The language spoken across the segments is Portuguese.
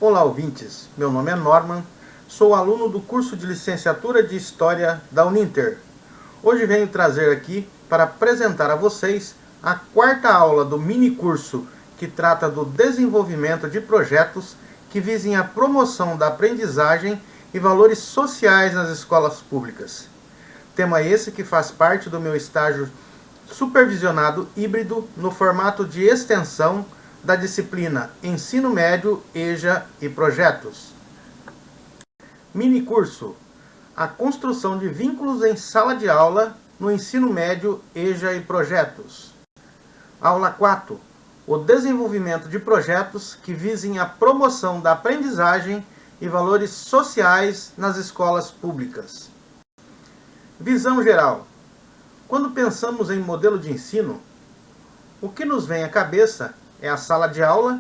Olá, ouvintes. Meu nome é Norman, sou aluno do curso de Licenciatura de História da Uninter. Hoje venho trazer aqui para apresentar a vocês a quarta aula do mini curso que trata do desenvolvimento de projetos que visem a promoção da aprendizagem e valores sociais nas escolas públicas. Tema esse que faz parte do meu estágio supervisionado híbrido no formato de extensão da disciplina Ensino Médio, EJA e Projetos. Mini curso: a construção de vínculos em sala de aula no ensino médio, EJA e Projetos. Aula 4: o desenvolvimento de projetos que visem a promoção da aprendizagem e valores sociais nas escolas públicas. Visão geral: quando pensamos em modelo de ensino, o que nos vem à cabeça é a sala de aula,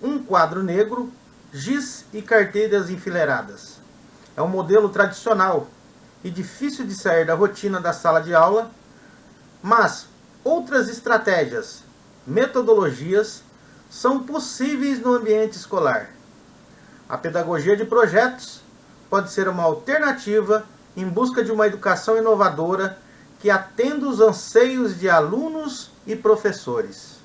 um quadro negro, giz e carteiras enfileiradas. É um modelo tradicional e difícil de sair da rotina da sala de aula, mas outras estratégias, metodologias, são possíveis no ambiente escolar. A pedagogia de projetos pode ser uma alternativa em busca de uma educação inovadora que atenda os anseios de alunos e professores.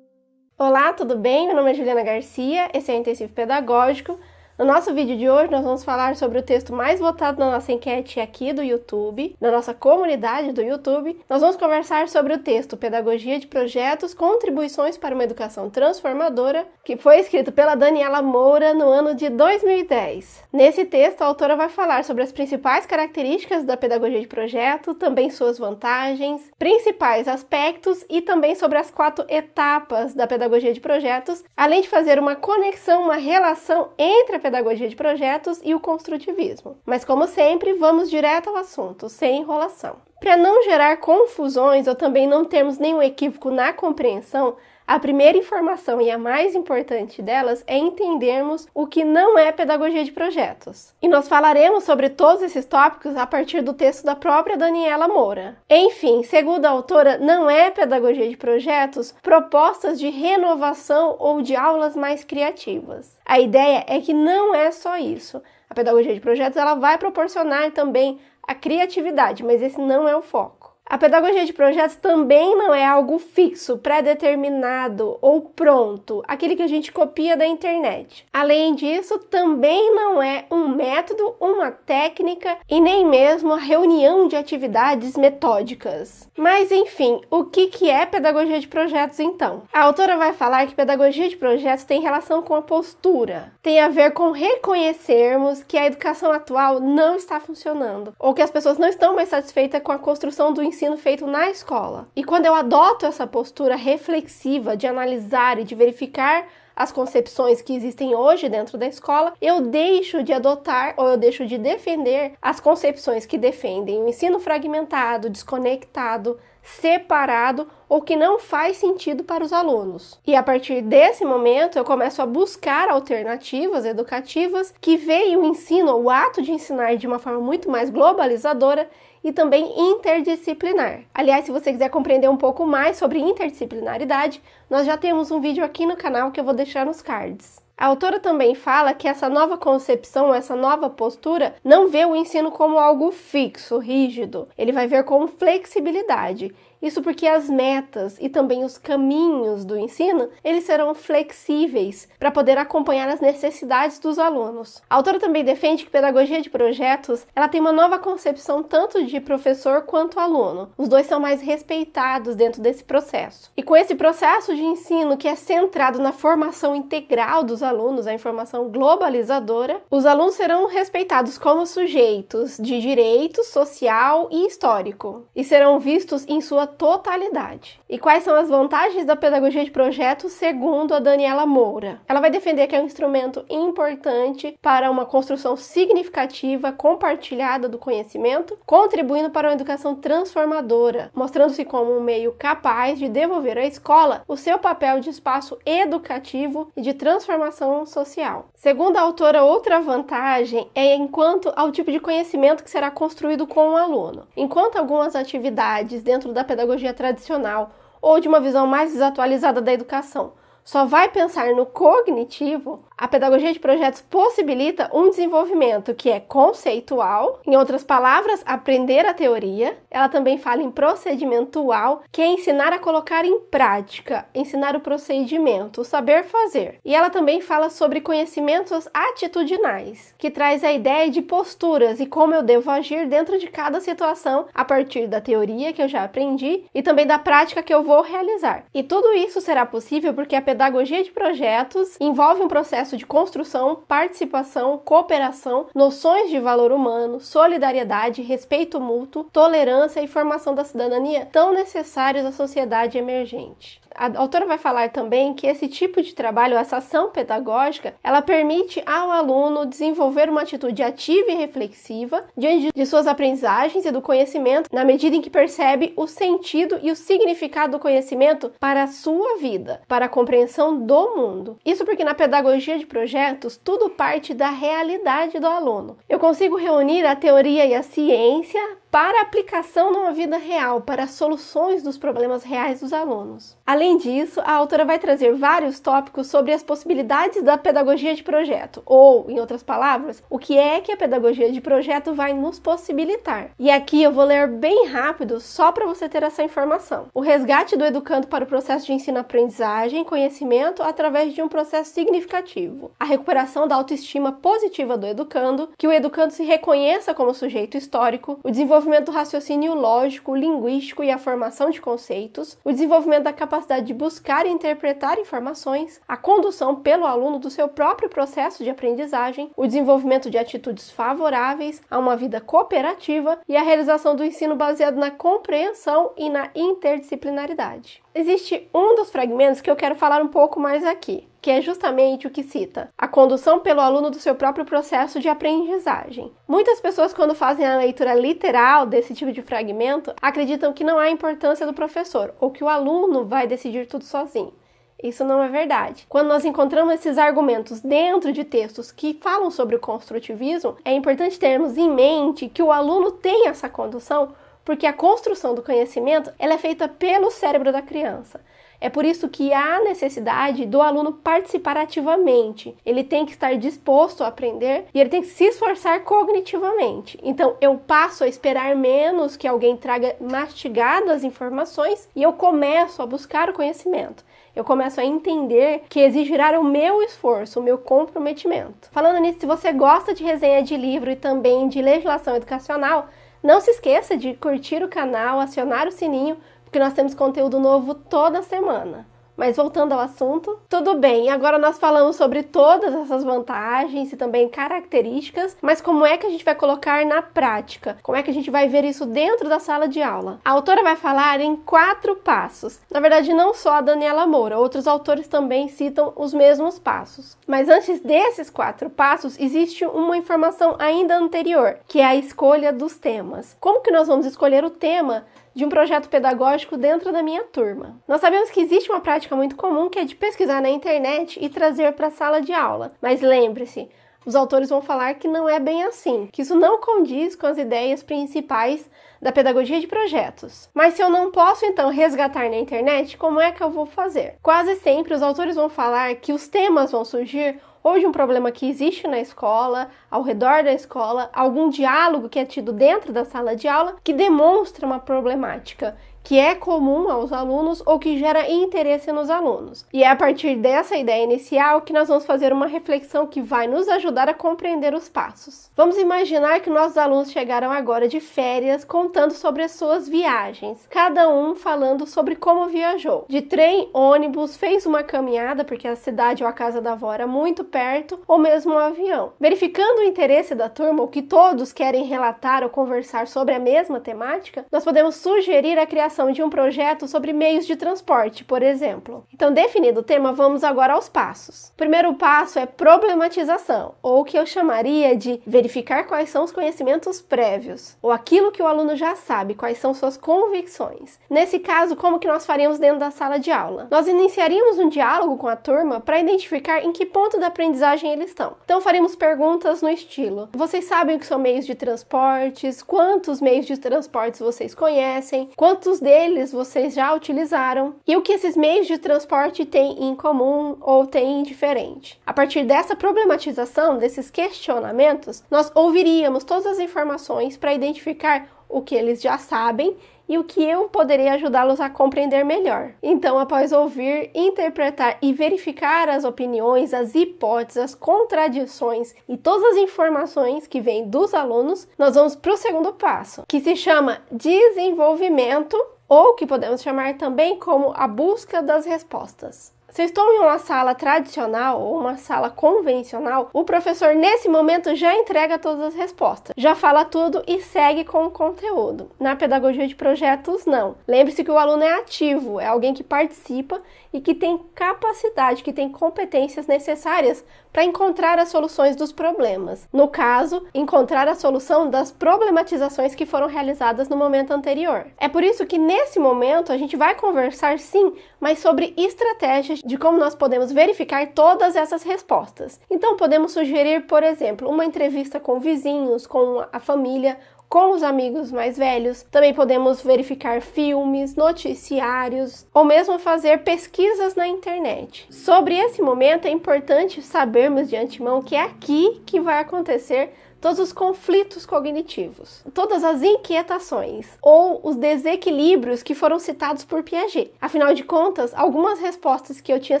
Olá, tudo bem? Meu nome é Juliana Garcia, esse é o Intensivo Pedagógico. No nosso vídeo de hoje, nós vamos falar sobre o texto mais votado na nossa enquete aqui do YouTube, na nossa comunidade do YouTube. Nós vamos conversar sobre o texto Pedagogia de Projetos, Contribuições para uma Educação Transformadora, que foi escrito pela Daniela Moura no ano de 2010. Nesse texto, a autora vai falar sobre as principais características da pedagogia de projeto, também suas vantagens, principais aspectos e também sobre as 4 etapas da pedagogia de projetos, além de fazer uma conexão, uma relação entre a pedagogia de projetos e o construtivismo. Mas como sempre, vamos direto ao assunto, sem enrolação. Para não gerar confusões ou também não termos nenhum equívoco na compreensão, a primeira informação e a mais importante delas é entendermos o que não é pedagogia de projetos. E nós falaremos sobre todos esses tópicos a partir do texto da própria Daniela Moura. Enfim, segundo a autora, não é pedagogia de projetos propostas de renovação ou de aulas mais criativas. A ideia é que não é só isso. A pedagogia de projetos ela vai proporcionar também a criatividade, mas esse não é o foco. A pedagogia de projetos também não é algo fixo, pré-determinado ou pronto, aquele que a gente copia da internet. Além disso, também não é um método, uma técnica e nem mesmo a reunião de atividades metódicas. Mas enfim, o que é pedagogia de projetos então? A autora vai falar que pedagogia de projetos tem relação com a postura, tem a ver com reconhecermos que a educação atual não está funcionando, ou que as pessoas não estão mais satisfeitas com a construção do ensino feito na escola. E quando eu adoto essa postura reflexiva de analisar e de verificar as concepções que existem hoje dentro da escola, eu deixo de adotar ou eu deixo de defender as concepções que defendem o ensino fragmentado, desconectado, separado ou que não faz sentido para os alunos. E a partir desse momento eu começo a buscar alternativas educativas que veem o ensino, o ato de ensinar de uma forma muito mais globalizadora e também interdisciplinar. Aliás, se você quiser compreender um pouco mais sobre interdisciplinaridade, nós já temos um vídeo aqui no canal que eu vou deixar nos cards. A autora também fala que essa nova concepção, essa nova postura, não vê o ensino como algo fixo, rígido. Ele vai ver como flexibilidade. Isso porque as metas e também os caminhos do ensino, eles serão flexíveis para poder acompanhar as necessidades dos alunos. A autora também defende que pedagogia de projetos, ela tem uma nova concepção tanto de professor quanto aluno. Os dois são mais respeitados dentro desse processo. E com esse processo de ensino que é centrado na formação integral dos alunos, a informação globalizadora, os alunos serão respeitados como sujeitos de direito social e histórico e serão vistos em sua totalidade. E quais são as vantagens da pedagogia de projetos segundo a Daniela Moura? Ela vai defender que é um instrumento importante para uma construção significativa, compartilhada do conhecimento, contribuindo para uma educação transformadora, mostrando-se como um meio capaz de devolver à escola o seu papel de espaço educativo e de transformação social. Segundo a autora, outra vantagem é enquanto ao tipo de conhecimento que será construído com o aluno. Enquanto algumas atividades dentro da pedagogia tradicional ou de uma visão mais desatualizada da educação, só vai pensar no cognitivo, a pedagogia de projetos possibilita um desenvolvimento que é conceitual, em outras palavras, aprender a teoria. Ela também fala em procedimental, que é ensinar a colocar em prática, ensinar o procedimento, o saber fazer. E ela também fala sobre conhecimentos atitudinais, que traz a ideia de posturas e como eu devo agir dentro de cada situação a partir da teoria que eu já aprendi e também da prática que eu vou realizar. E tudo isso será possível porque a pedagogia de projetos envolve um processo de construção, participação, cooperação, noções de valor humano, solidariedade, respeito mútuo, tolerância e formação da cidadania tão necessários à sociedade emergente. A autora vai falar também que esse tipo de trabalho, essa ação pedagógica, ela permite ao aluno desenvolver uma atitude ativa e reflexiva diante de suas aprendizagens e do conhecimento, na medida em que percebe o sentido e o significado do conhecimento para a sua vida, para a compreensão do mundo. Isso porque na pedagogia de projetos, tudo parte da realidade do aluno. Eu consigo reunir a teoria e a ciência para aplicação numa vida real, para soluções dos problemas reais dos alunos. Além disso, a autora vai trazer vários tópicos sobre as possibilidades da pedagogia de projeto, ou, em outras palavras, o que é que a pedagogia de projeto vai nos possibilitar. E aqui eu vou ler bem rápido, só para você ter essa informação. O resgate do educando para o processo de ensino-aprendizagem, conhecimento através de um processo significativo. A recuperação da autoestima positiva do educando, que o educando se reconheça como sujeito histórico, o desenvolvimento do raciocínio lógico, linguístico e a formação de conceitos, o desenvolvimento da capacidade de buscar e interpretar informações, a condução pelo aluno do seu próprio processo de aprendizagem, o desenvolvimento de atitudes favoráveis a uma vida cooperativa e a realização do ensino baseado na compreensão e na interdisciplinaridade. Existe um dos fragmentos que eu quero falar um pouco mais aqui, que é justamente o que cita a condução pelo aluno do seu próprio processo de aprendizagem. Muitas pessoas, quando fazem a leitura literal desse tipo de fragmento, acreditam que não há importância do professor, ou que o aluno vai decidir tudo sozinho. Isso não é verdade. Quando nós encontramos esses argumentos dentro de textos que falam sobre o construtivismo, é importante termos em mente que o aluno tem essa condução, porque a construção do conhecimento ela é feita pelo cérebro da criança. É por isso que há necessidade do aluno participar ativamente. Ele tem que estar disposto a aprender e ele tem que se esforçar cognitivamente. Então, eu passo a esperar menos que alguém traga mastigadas informações e eu começo a buscar o conhecimento. Eu começo a entender que exigirá o meu esforço, o meu comprometimento. Falando nisso, se você gosta de resenha de livro e também de legislação educacional, não se esqueça de curtir o canal, acionar o sininho, porque nós temos conteúdo novo toda semana. Mas voltando ao assunto, tudo bem, agora nós falamos sobre todas essas vantagens e também características, mas como é que a gente vai colocar na prática? Como é que a gente vai ver isso dentro da sala de aula? A autora vai falar em 4 passos. Na verdade, não só a Daniela Moura, outros autores também citam os mesmos passos. Mas antes desses 4 passos, existe uma informação ainda anterior, que é a escolha dos temas. Como que nós vamos escolher o tema de um projeto pedagógico dentro da minha turma? Nós sabemos que existe uma prática muito comum que é de pesquisar na internet e trazer para a sala de aula. Mas lembre-se, os autores vão falar que não é bem assim, que isso não condiz com as ideias principais da pedagogia de projetos. Mas se eu não posso, então, resgatar na internet, como é que eu vou fazer? Quase sempre os autores vão falar que os temas vão surgir ou de um problema que existe na escola, ao redor da escola, algum diálogo que é tido dentro da sala de aula que demonstra uma problemática que é comum aos alunos ou que gera interesse nos alunos. E é a partir dessa ideia inicial que nós vamos fazer uma reflexão que vai nos ajudar a compreender os passos. Vamos imaginar que nossos alunos chegaram agora de férias contando sobre as suas viagens, cada um falando sobre como viajou. De trem, ônibus, fez uma caminhada porque a cidade ou a casa da avó era muito perto, ou mesmo um avião. Verificando o interesse da turma, ou que todos querem relatar ou conversar sobre a mesma temática, nós podemos sugerir a criação de um projeto sobre meios de transporte, por exemplo. Então, definido o tema, vamos agora aos passos. O primeiro passo é problematização, ou o que eu chamaria de verificar quais são os conhecimentos prévios, ou aquilo que o aluno já sabe, quais são suas convicções. Nesse caso, como que nós faríamos dentro da sala de aula? Nós iniciaríamos um diálogo com a turma para identificar em que ponto da aprendizagem eles estão. Então, faríamos perguntas no estilo: vocês sabem o que são meios de transportes? Quantos meios de transportes vocês conhecem? Quantos deles vocês já utilizaram e o que esses meios de transporte têm em comum ou têm em diferente. A partir dessa problematização, desses questionamentos, nós ouviríamos todas as informações para identificar o que eles já sabem e o que eu poderia ajudá-los a compreender melhor. Então, após ouvir, interpretar e verificar as opiniões, as hipóteses, as contradições e todas as informações que vêm dos alunos, nós vamos para o segundo passo, que se chama desenvolvimento, ou que podemos chamar também como a busca das respostas. Se eu estou em uma sala tradicional ou uma sala convencional, o professor nesse momento já entrega todas as respostas, já fala tudo e segue com o conteúdo. Na pedagogia de projetos, não. Lembre-se que o aluno é ativo, é alguém que participa e que tem capacidade, que tem competências necessárias para encontrar as soluções dos problemas. No caso, encontrar a solução das problematizações que foram realizadas no momento anterior. É por isso que nesse momento a gente vai conversar sim, mas sobre estratégias de como nós podemos verificar todas essas respostas. Então podemos sugerir, por exemplo, uma entrevista com vizinhos, com a família, com os amigos mais velhos. Também podemos verificar filmes, noticiários ou mesmo fazer pesquisas na internet. Sobre esse momento é importante sabermos de antemão que é aqui que vai acontecer todos os conflitos cognitivos, todas as inquietações ou os desequilíbrios que foram citados por Piaget. Afinal de contas, algumas respostas que eu tinha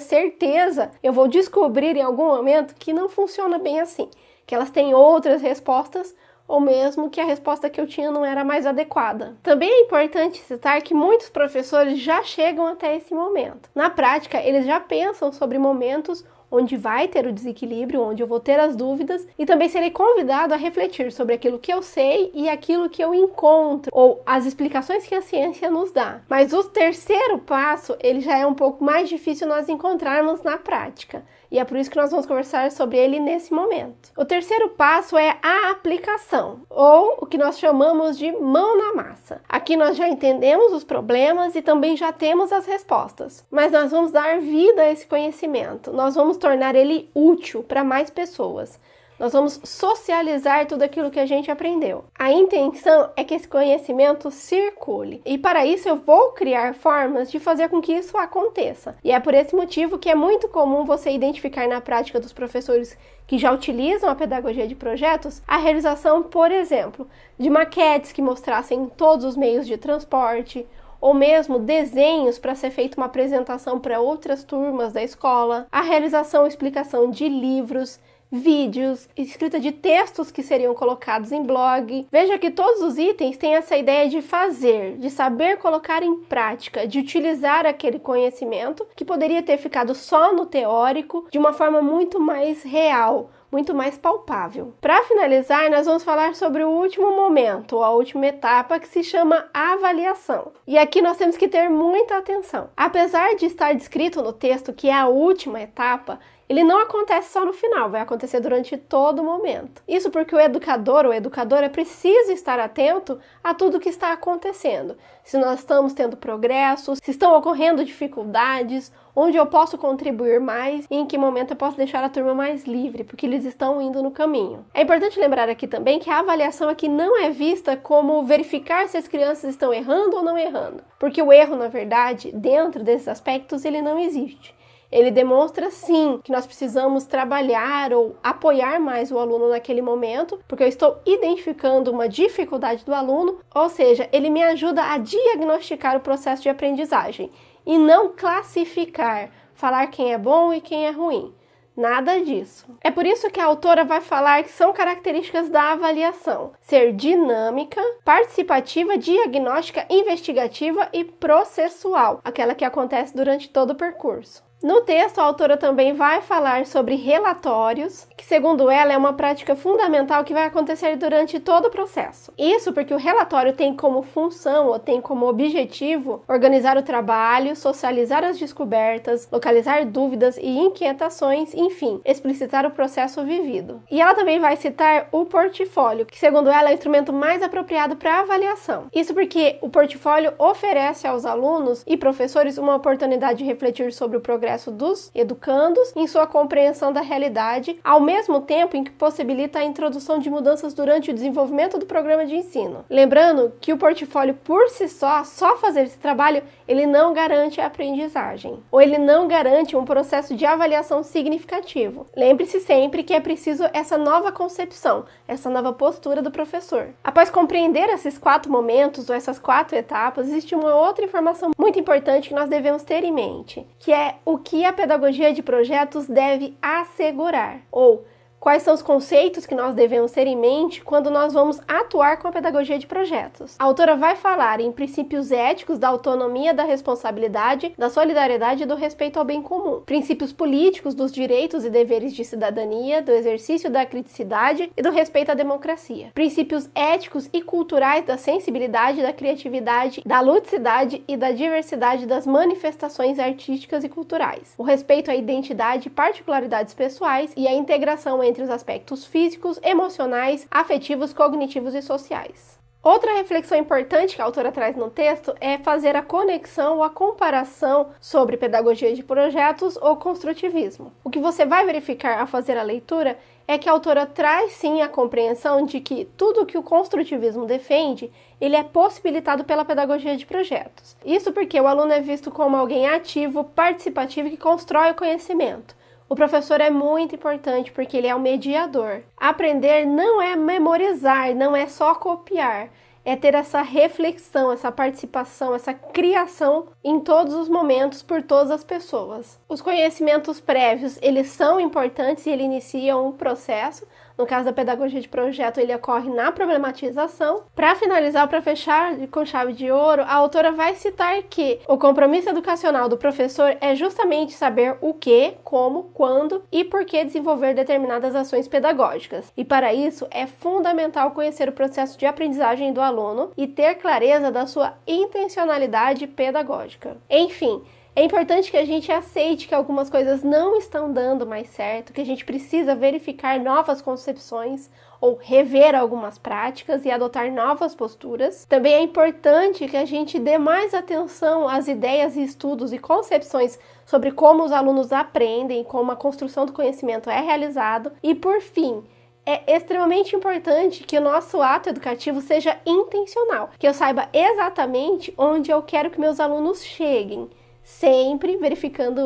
certeza eu vou descobrir em algum momento que não funciona bem assim, que elas têm outras respostas ou mesmo que a resposta que eu tinha não era mais adequada. Também é importante citar que muitos professores já chegam até esse momento. Na prática, eles já pensam sobre momentos onde vai ter o desequilíbrio, onde eu vou ter as dúvidas e também serei convidado a refletir sobre aquilo que eu sei e aquilo que eu encontro, ou as explicações que a ciência nos dá. Mas o terceiro passo, ele já é um pouco mais difícil nós encontrarmos na prática. E é por isso que nós vamos conversar sobre ele nesse momento. O terceiro passo é a aplicação, ou o que nós chamamos de mão na massa. Aqui nós já entendemos os problemas e também já temos as respostas. Mas nós vamos dar vida a esse conhecimento. Nós vamos tornar ele útil para mais pessoas. Nós vamos socializar tudo aquilo que a gente aprendeu. A intenção é que esse conhecimento circule. E para isso eu vou criar formas de fazer com que isso aconteça. E é por esse motivo que é muito comum você identificar na prática dos professores que já utilizam a pedagogia de projetos a realização, por exemplo, de maquetes que mostrassem todos os meios de transporte, ou mesmo desenhos para ser feita uma apresentação para outras turmas da escola, a realização ou explicação de livros, vídeos, escrita de textos que seriam colocados em blog. Veja que todos os itens têm essa ideia de fazer, de saber colocar em prática, de utilizar aquele conhecimento que poderia ter ficado só no teórico, de uma forma muito mais real, muito mais palpável. Para finalizar, nós vamos falar sobre o último momento, a última etapa, que se chama avaliação. E aqui nós temos que ter muita atenção. Apesar de estar descrito no texto que é a última etapa, ele não acontece só no final, vai acontecer durante todo o momento. Isso porque o educador ou educadora precisa estar atento a tudo que está acontecendo. Se nós estamos tendo progresso, se estão ocorrendo dificuldades, onde eu posso contribuir mais e em que momento eu posso deixar a turma mais livre, porque eles estão indo no caminho. É importante lembrar aqui também que a avaliação aqui não é vista como verificar se as crianças estão errando ou não errando, porque o erro, na verdade, dentro desses aspectos, ele não existe. Ele demonstra, sim, que nós precisamos trabalhar ou apoiar mais o aluno naquele momento, porque eu estou identificando uma dificuldade do aluno, ou seja, ele me ajuda a diagnosticar o processo de aprendizagem e não classificar, falar quem é bom e quem é ruim. Nada disso. É por isso que a autora vai falar que são características da avaliação: ser dinâmica, participativa, diagnóstica, investigativa e processual, aquela que acontece durante todo o percurso. No texto, a autora também vai falar sobre relatórios, que segundo ela é uma prática fundamental que vai acontecer durante todo o processo. Isso porque o relatório tem como função ou tem como objetivo organizar o trabalho, socializar as descobertas, localizar dúvidas e inquietações, enfim, explicitar o processo vivido. E ela também vai citar o portfólio, que segundo ela é o instrumento mais apropriado para avaliação. Isso porque o portfólio oferece aos alunos e professores uma oportunidade de refletir sobre o progresso progresso dos educandos em sua compreensão da realidade, ao mesmo tempo em que possibilita a introdução de mudanças durante o desenvolvimento do programa de ensino. Lembrando que o portfólio por si só fazer esse trabalho, ele não garante a aprendizagem, ou ele não garante um processo de avaliação significativo. Lembre-se sempre que é preciso essa nova concepção, essa nova postura do professor. Após compreender esses 4 momentos, ou essas 4 etapas, existe uma outra informação muito importante que nós devemos ter em mente, que é o que a pedagogia de projetos deve assegurar, ou quais são os conceitos que nós devemos ter em mente quando nós vamos atuar com a pedagogia de projetos. A autora vai falar em princípios éticos da autonomia, da responsabilidade, da solidariedade e do respeito ao bem comum. Princípios políticos dos direitos e deveres de cidadania, do exercício da criticidade e do respeito à democracia. Princípios éticos e culturais da sensibilidade, da criatividade, da ludicidade e da diversidade das manifestações artísticas e culturais. O respeito à identidade e particularidades pessoais e a integração entre os aspectos físicos, emocionais, afetivos, cognitivos e sociais. Outra reflexão importante que a autora traz no texto é fazer a conexão ou a comparação sobre pedagogia de projetos ou construtivismo. O que você vai verificar ao fazer a leitura é que a autora traz sim a compreensão de que tudo que o construtivismo defende, ele é possibilitado pela pedagogia de projetos. Isso porque o aluno é visto como alguém ativo, participativo e que constrói o conhecimento. O professor é muito importante porque ele é o mediador. Aprender não é memorizar, não é só copiar. É ter essa reflexão, essa participação, essa criação em todos os momentos por todas as pessoas. Os conhecimentos prévios, eles são importantes e eles iniciam um processo. No caso da pedagogia de projeto, ele ocorre na problematização. Para finalizar, para fechar com chave de ouro, a autora vai citar que o compromisso educacional do professor é justamente saber o que, como, quando e por que desenvolver determinadas ações pedagógicas. E para isso, é fundamental conhecer o processo de aprendizagem do aluno e ter clareza da sua intencionalidade pedagógica. Enfim, é importante que a gente aceite que algumas coisas não estão dando mais certo, que a gente precisa verificar novas concepções ou rever algumas práticas e adotar novas posturas. Também é importante que a gente dê mais atenção às ideias e estudos e concepções sobre como os alunos aprendem, como a construção do conhecimento é realizado. E por fim, é extremamente importante que o nosso ato educativo seja intencional, que eu saiba exatamente onde eu quero que meus alunos cheguem, sempre verificando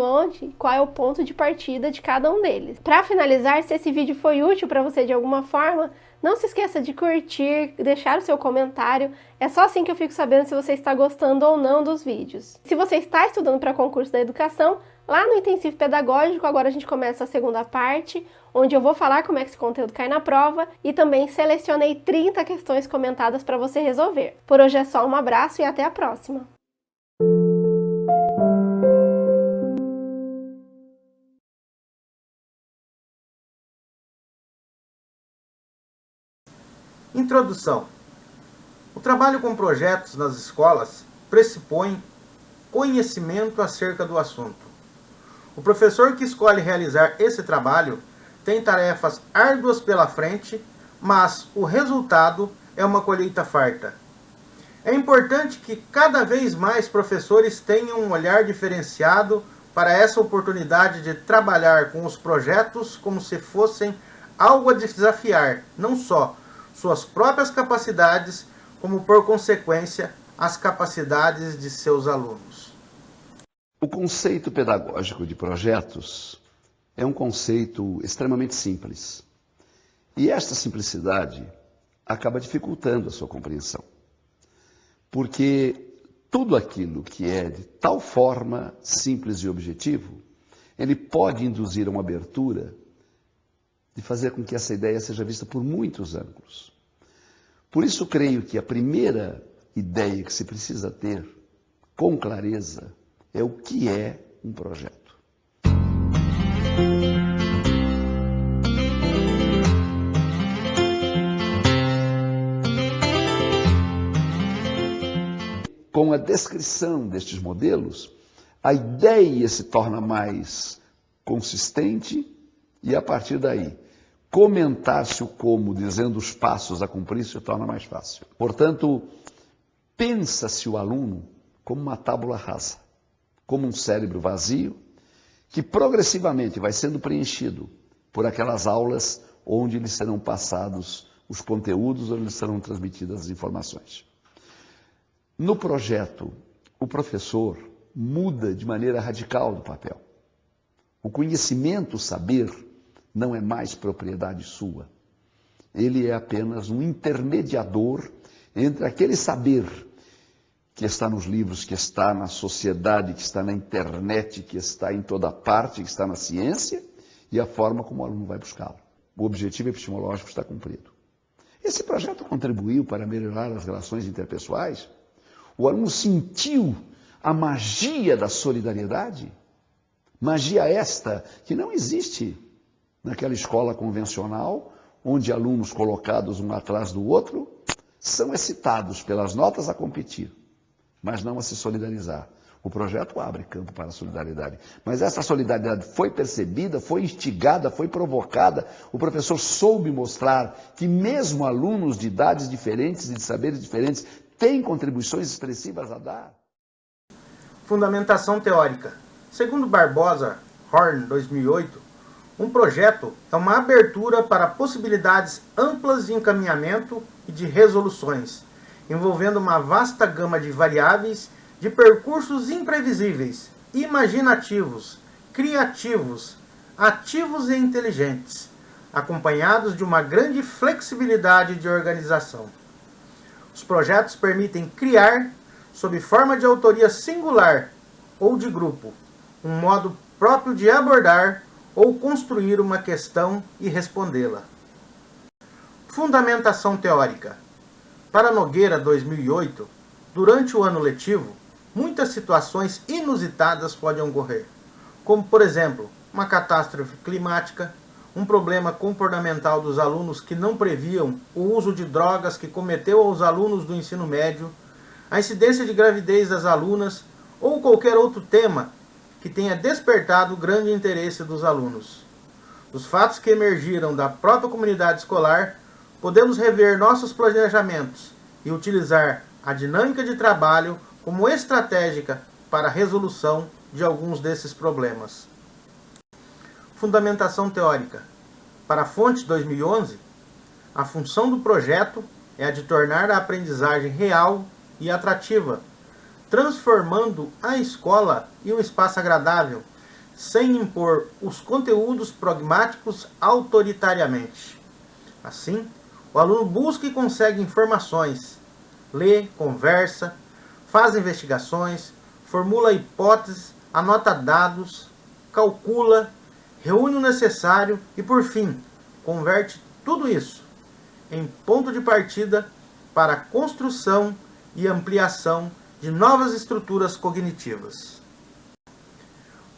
qual é o ponto de partida de cada um deles. Para finalizar, se esse vídeo foi útil para você de alguma forma, não se esqueça de curtir, deixar o seu comentário. É só assim que eu fico sabendo se você está gostando ou não dos vídeos. Se você está estudando para concurso da educação, lá no Intensivo Pedagógico, agora a gente começa a segunda parte, onde eu vou falar como é que esse conteúdo cai na prova e também selecionei 30 questões comentadas para você resolver. Por hoje é só, um abraço e até a próxima! Introdução. O trabalho com projetos nas escolas pressupõe conhecimento acerca do assunto. O professor que escolhe realizar esse trabalho tem tarefas árduas pela frente, mas o resultado é uma colheita farta. É importante que cada vez mais professores tenham um olhar diferenciado para essa oportunidade de trabalhar com os projetos como se fossem algo a desafiar, não só suas próprias capacidades, como por consequência as capacidades de seus alunos. O conceito pedagógico de projetos é um conceito extremamente simples. E esta simplicidade acaba dificultando a sua compreensão. Porque tudo aquilo que é de tal forma simples e objetivo, ele pode induzir a uma abertura de fazer com que essa ideia seja vista por muitos ângulos. Por isso, creio que a primeira ideia que se precisa ter, com clareza, é o que é um projeto. Com a descrição destes modelos, a ideia se torna mais consistente e, a partir daí, comentar-se o como, dizendo os passos a cumprir, se torna mais fácil. Portanto, pensa-se o aluno como uma tábula rasa, como um cérebro vazio, que progressivamente vai sendo preenchido por aquelas aulas onde lhes serão passados os conteúdos, onde lhes serão transmitidas as informações. No projeto, o professor muda de maneira radical do papel. O conhecimento, o saber, não é mais propriedade sua. Ele é apenas um intermediador entre aquele saber que está nos livros, que está na sociedade, que está na internet, que está em toda parte, que está na ciência, e a forma como o aluno vai buscá-lo. O objetivo epistemológico está cumprido. Esse projeto contribuiu para melhorar as relações interpessoais. O aluno sentiu a magia da solidariedade, magia esta que não existe naquela escola convencional, onde alunos colocados um atrás do outro são excitados pelas notas a competir, mas não a se solidarizar. O projeto abre campo para a solidariedade. Mas essa solidariedade foi percebida, foi instigada, foi provocada. O professor soube mostrar que mesmo alunos de idades diferentes e de saberes diferentes têm contribuições expressivas a dar. Fundamentação teórica. Segundo Barbosa Horn, 2008, um projeto é uma abertura para possibilidades amplas de encaminhamento e de resoluções, envolvendo uma vasta gama de variáveis, de percursos imprevisíveis, imaginativos, criativos, ativos e inteligentes, acompanhados de uma grande flexibilidade de organização. Os projetos permitem criar, sob forma de autoria singular ou de grupo, um modo próprio de abordar ou construir uma questão e respondê-la. Fundamentação teórica. Para Nogueira, 2008, durante o ano letivo, muitas situações inusitadas podem ocorrer, como, por exemplo, uma catástrofe climática, um problema comportamental dos alunos que não previam o uso de drogas que cometeu aos alunos do ensino médio, a incidência de gravidez das alunas ou qualquer outro tema que tenha despertado o grande interesse dos alunos. Os fatos que emergiram da própria comunidade escolar, podemos rever nossos planejamentos e utilizar a dinâmica de trabalho como estratégica para a resolução de alguns desses problemas. Fundamentação teórica. Para a Fonte 2011, a função do projeto é a de tornar a aprendizagem real e atrativa, transformando a escola em um espaço agradável, sem impor os conteúdos pragmáticos autoritariamente. Assim, o aluno busca e consegue informações, lê, conversa, faz investigações, formula hipóteses, anota dados, calcula, reúne o necessário e, por fim, converte tudo isso em ponto de partida para a construção e ampliação de novas estruturas cognitivas.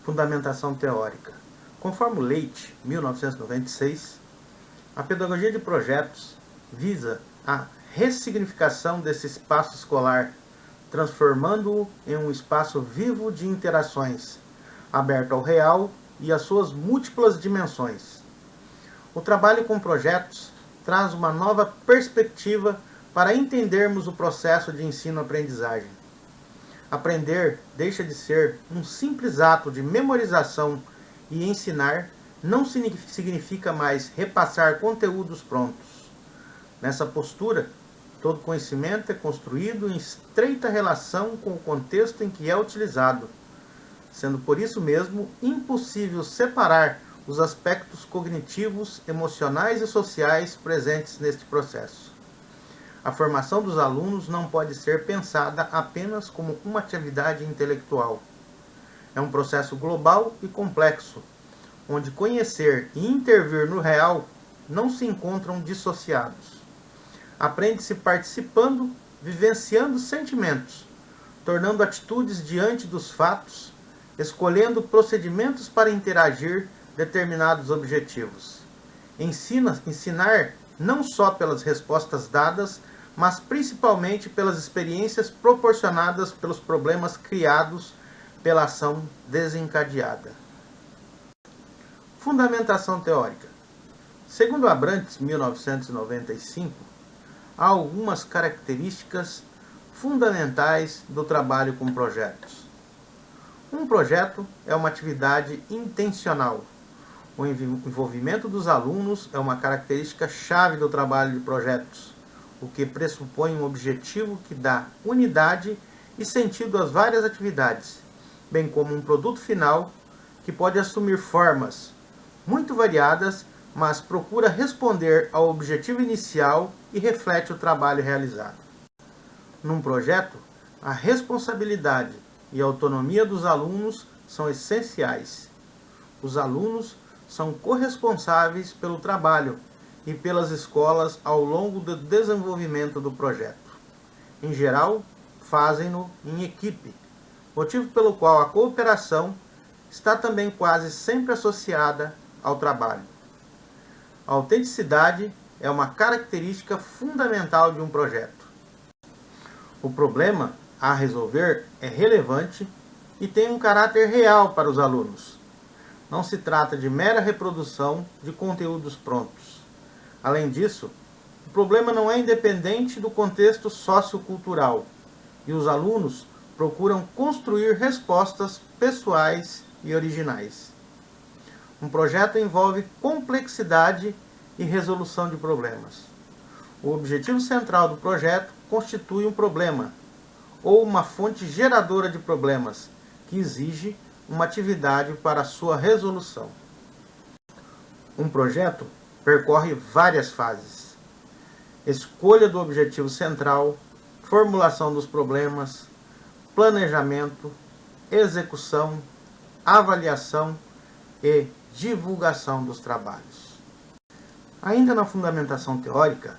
Fundamentação teórica. Conforme Leite, 1996, a pedagogia de projetos visa a ressignificação desse espaço escolar, transformando-o em um espaço vivo de interações, aberto ao real e às suas múltiplas dimensões. O trabalho com projetos traz uma nova perspectiva para entendermos o processo de ensino-aprendizagem. Aprender deixa de ser um simples ato de memorização e ensinar não significa mais repassar conteúdos prontos. Nessa postura, todo conhecimento é construído em estreita relação com o contexto em que é utilizado, sendo por isso mesmo impossível separar os aspectos cognitivos, emocionais e sociais presentes neste processo. A formação dos alunos não pode ser pensada apenas como uma atividade intelectual. É um processo global e complexo, onde conhecer e intervir no real não se encontram dissociados. Aprende-se participando, vivenciando sentimentos, tornando atitudes diante dos fatos, escolhendo procedimentos para interagir determinados objetivos. Ensinar não só pelas respostas dadas, mas principalmente pelas experiências proporcionadas pelos problemas criados pela ação desencadeada. Fundamentação teórica. Segundo Abrantes, 1995, há algumas características fundamentais do trabalho com projetos. Um projeto é uma atividade intencional. O envolvimento dos alunos é uma característica chave do trabalho de projetos, o que pressupõe um objetivo que dá unidade e sentido às várias atividades, bem como um produto final que pode assumir formas muito variadas, mas procura responder ao objetivo inicial e reflete o trabalho realizado. Num projeto, a responsabilidade e a autonomia dos alunos são essenciais. Os alunos são corresponsáveis pelo trabalho e pelas escolas ao longo do desenvolvimento do projeto. Em geral, fazem-no em equipe, motivo pelo qual a cooperação está também quase sempre associada ao trabalho. A autenticidade é uma característica fundamental de um projeto. O problema a resolver é relevante e tem um caráter real para os alunos. Não se trata de mera reprodução de conteúdos prontos. Além disso, o problema não é independente do contexto sociocultural e os alunos procuram construir respostas pessoais e originais. Um projeto envolve complexidade e resolução de problemas. O objetivo central do projeto constitui um problema ou uma fonte geradora de problemas que exige uma atividade para sua resolução. Um projeto percorre várias fases: escolha do objetivo central, formulação dos problemas, planejamento, execução, avaliação e divulgação dos trabalhos. Ainda na fundamentação teórica,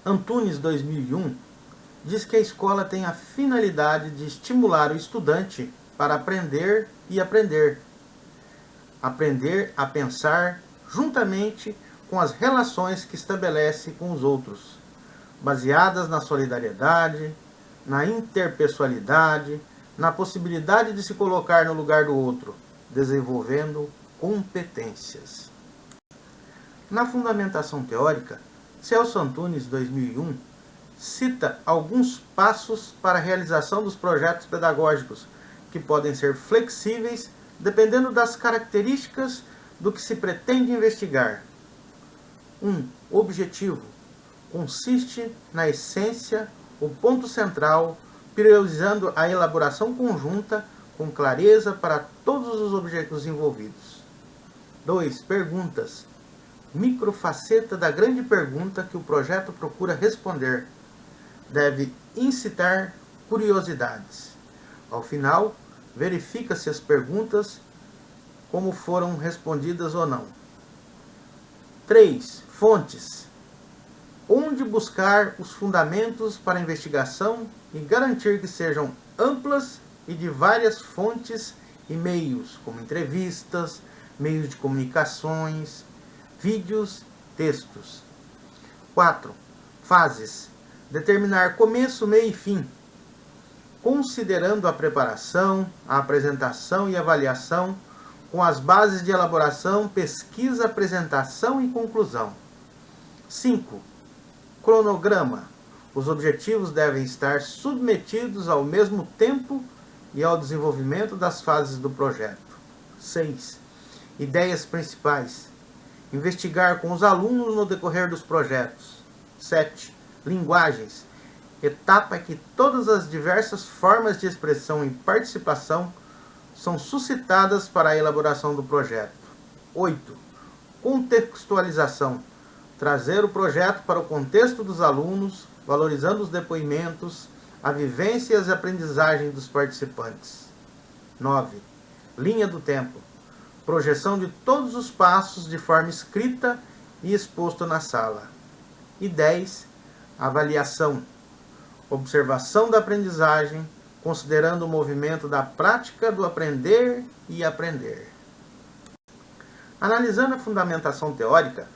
Antunes 2001 diz que a escola tem a finalidade de estimular o estudante para aprender e aprender. Aprender a pensar juntamente com as relações que estabelece com os outros, baseadas na solidariedade, na interpessoalidade, na possibilidade de se colocar no lugar do outro, desenvolvendo competências. Na fundamentação teórica, Celso Antunes, 2001, cita alguns passos para a realização dos projetos pedagógicos, que podem ser flexíveis dependendo das características do que se pretende investigar. 1. Objetivo. Consiste na essência, o ponto central, priorizando a elaboração conjunta com clareza para todos os objetos envolvidos. 2. Perguntas. Microfaceta da grande pergunta que o projeto procura responder. Deve incitar curiosidades. Ao final, verifica-se as perguntas como foram respondidas ou não. 3. Fontes. Onde buscar os fundamentos para a investigação e garantir que sejam amplas e de várias fontes e meios, como entrevistas, meios de comunicações, vídeos, textos. 4. Fases. Determinar começo, meio e fim, considerando a preparação, a apresentação e avaliação com as bases de elaboração, pesquisa, apresentação e conclusão. 5. Cronograma. Os objetivos devem estar submetidos ao mesmo tempo e ao desenvolvimento das fases do projeto. 6. Ideias principais. Investigar com os alunos no decorrer dos projetos. 7. Linguagens. Etapa em que todas as diversas formas de expressão e participação são suscitadas para a elaboração do projeto. 8. Contextualização. Trazer o projeto para o contexto dos alunos, valorizando os depoimentos, a vivência e as aprendizagens dos participantes. 9. Linha do tempo. Projeção de todos os passos de forma escrita e exposto na sala. E 10. Avaliação. Observação da aprendizagem, considerando o movimento da prática do aprender e aprender. Analisando a fundamentação teórica,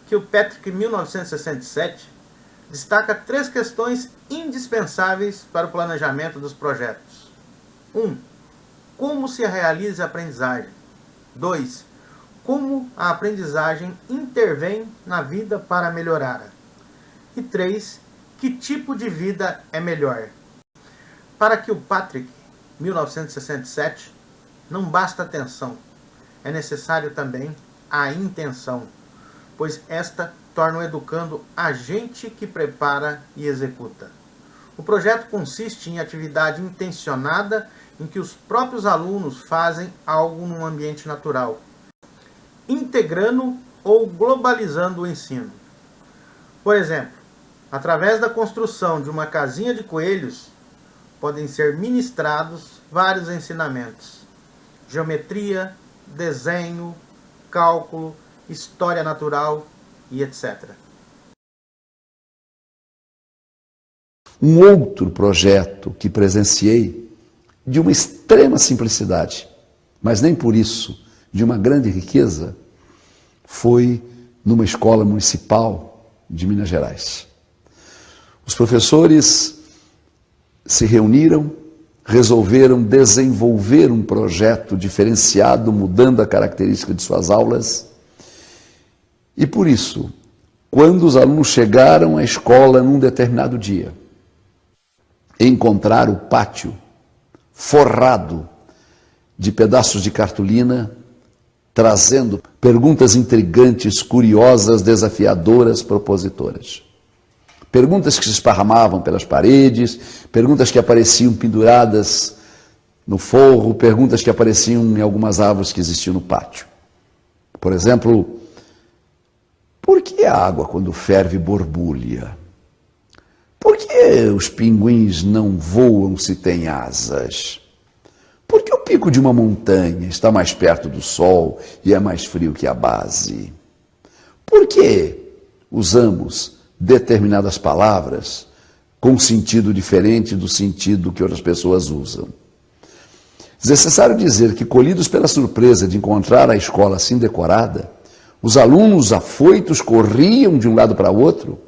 Kilpatrick, 1967, destaca 3 questões indispensáveis para o planejamento dos projetos. 1. Como se realiza a aprendizagem. 2. Como a aprendizagem intervém na vida para melhorá-la. E 3. Que tipo de vida é melhor? Para Kilpatrick, 1967, não basta atenção, é necessário também a intenção, pois esta torna o educando agente que prepara e executa. O projeto consiste em atividade intencionada em que os próprios alunos fazem algo num ambiente natural, integrando ou globalizando o ensino. Por exemplo, através da construção de uma casinha de coelhos, podem ser ministrados vários ensinamentos: geometria, desenho, cálculo, história natural e etc. Um outro projeto que presenciei, de uma extrema simplicidade, mas nem por isso de uma grande riqueza, foi numa escola municipal de Minas Gerais. Os professores se reuniram, resolveram desenvolver um projeto diferenciado, mudando a característica de suas aulas. E por isso, quando os alunos chegaram à escola num determinado dia, encontraram o pátio forrado de pedaços de cartolina, trazendo perguntas intrigantes, curiosas, desafiadoras, propositoras. Perguntas que se esparramavam pelas paredes, perguntas que apareciam penduradas no forro, perguntas que apareciam em algumas árvores que existiam no pátio. Por exemplo, por que a água, quando ferve, borbulha? Por que os pinguins não voam se têm asas? Por que o pico de uma montanha está mais perto do sol e é mais frio que a base? Por que usamos determinadas palavras com sentido diferente do sentido que outras pessoas usam? É necessário dizer que, colhidos pela surpresa de encontrar a escola assim decorada, os alunos afoitos corriam de um lado para o outro,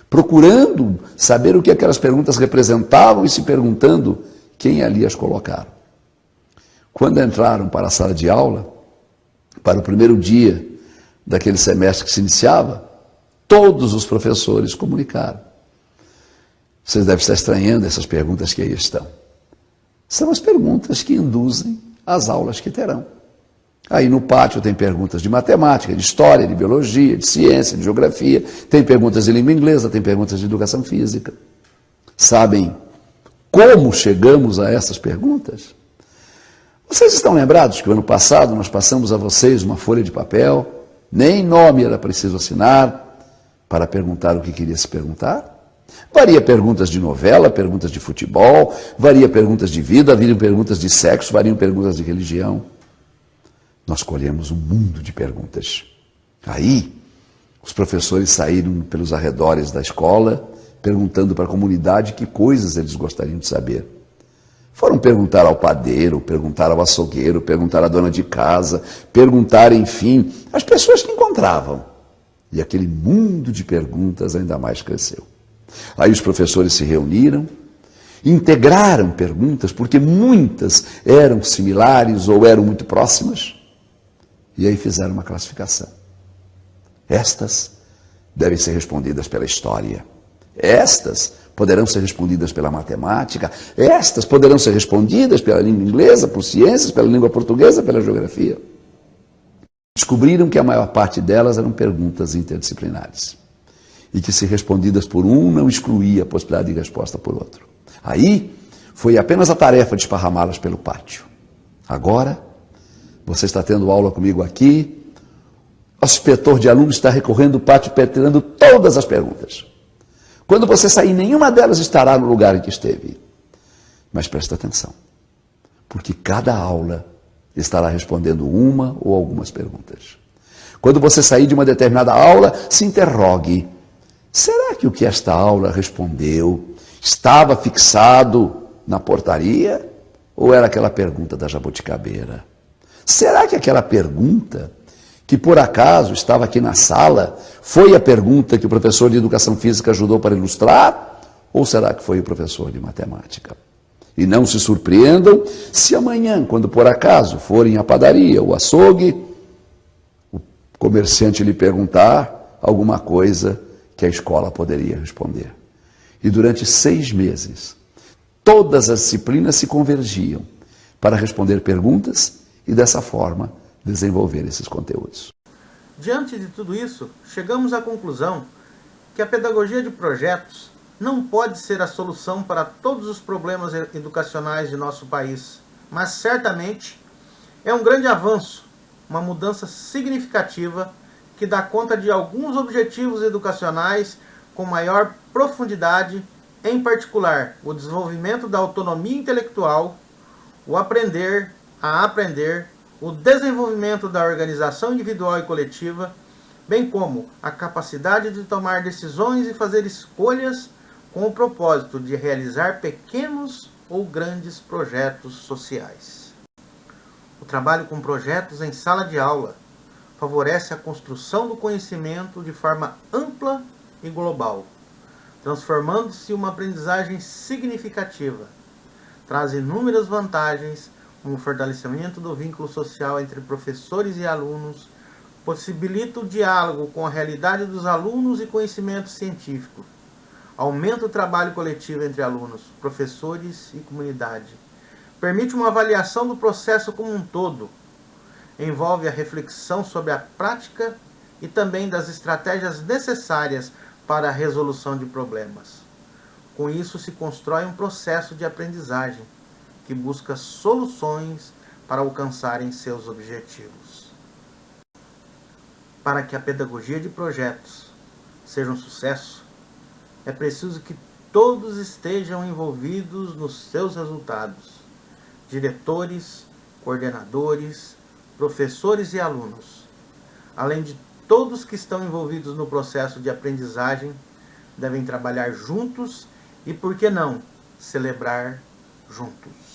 procurando saber o que aquelas perguntas representavam e se perguntando quem ali as colocaram. Quando entraram para a sala de aula, para o primeiro dia daquele semestre que se iniciava, todos os professores comunicaram. Vocês devem estar estranhando essas perguntas que aí estão. São as perguntas que induzem as aulas que terão. Aí no pátio tem perguntas de matemática, de história, de biologia, de ciência, de geografia, tem perguntas de língua inglesa, tem perguntas de educação física. Sabem como chegamos a essas perguntas? Vocês estão lembrados que o ano passado nós passamos a vocês uma folha de papel, nem nome era preciso assinar, para perguntar o que queria se perguntar? Varia perguntas de novela, perguntas de futebol, varia perguntas de vida, variam perguntas de sexo, variam perguntas de religião. Nós colhemos um mundo de perguntas. Aí, os professores saíram pelos arredores da escola, perguntando para a comunidade que coisas eles gostariam de saber. Foram perguntar ao padeiro, perguntar ao açougueiro, perguntar à dona de casa, perguntar, enfim, às pessoas que encontravam. E aquele mundo de perguntas ainda mais cresceu. Aí os professores se reuniram, integraram perguntas, porque muitas eram similares ou eram muito próximas, e aí fizeram uma classificação. Estas devem ser respondidas pela história. Estas poderão ser respondidas pela matemática. Estas poderão ser respondidas pela língua inglesa, por ciências, pela língua portuguesa, pela geografia. Descobriram que a maior parte delas eram perguntas interdisciplinares. E que, se respondidas por um, não excluía a possibilidade de resposta por outro. Aí, foi apenas a tarefa de esparramá-las pelo pátio. Agora, você está tendo aula comigo aqui, o inspetor de alunos está recorrendo o pátio, penetrando todas as perguntas. Quando você sair, nenhuma delas estará no lugar em que esteve. Mas presta atenção, porque cada aula estará respondendo uma ou algumas perguntas. Quando você sair de uma determinada aula, se interrogue. Será que o que esta aula respondeu estava fixado na portaria ou era aquela pergunta da jabuticabeira? Será que aquela pergunta, que por acaso estava aqui na sala, foi a pergunta que o professor de educação física ajudou para ilustrar? Ou será que foi o professor de matemática? E não se surpreendam se amanhã, quando por acaso forem à padaria ou açougue, o comerciante lhe perguntar alguma coisa que a escola poderia responder. E durante 6 meses, todas as disciplinas se convergiam para responder perguntas e dessa forma desenvolver esses conteúdos. Diante de tudo isso, chegamos à conclusão que a pedagogia de projetos não pode ser a solução para todos os problemas educacionais de nosso país, mas certamente é um grande avanço, uma mudança significativa que dá conta de alguns objetivos educacionais com maior profundidade, em particular o desenvolvimento da autonomia intelectual, o aprender a aprender, o desenvolvimento da organização individual e coletiva, bem como a capacidade de tomar decisões e fazer escolhas com o propósito de realizar pequenos ou grandes projetos sociais. O trabalho com projetos em sala de aula favorece a construção do conhecimento de forma ampla e global, transformando-se em uma aprendizagem significativa. Traz inúmeras vantagens, como o fortalecimento do vínculo social entre professores e alunos, possibilita o diálogo com a realidade dos alunos e conhecimento científico, aumenta o trabalho coletivo entre alunos, professores e comunidade, permite uma avaliação do processo como um todo, envolve a reflexão sobre a prática e também das estratégias necessárias para a resolução de problemas. Com isso se constrói um processo de aprendizagem que busca soluções para alcançarem seus objetivos. Para que a pedagogia de projetos seja um sucesso, é preciso que todos estejam envolvidos nos seus resultados. Diretores, coordenadores, professores e alunos. Além de todos que estão envolvidos no processo de aprendizagem, devem trabalhar juntos e, por que não, celebrar juntos.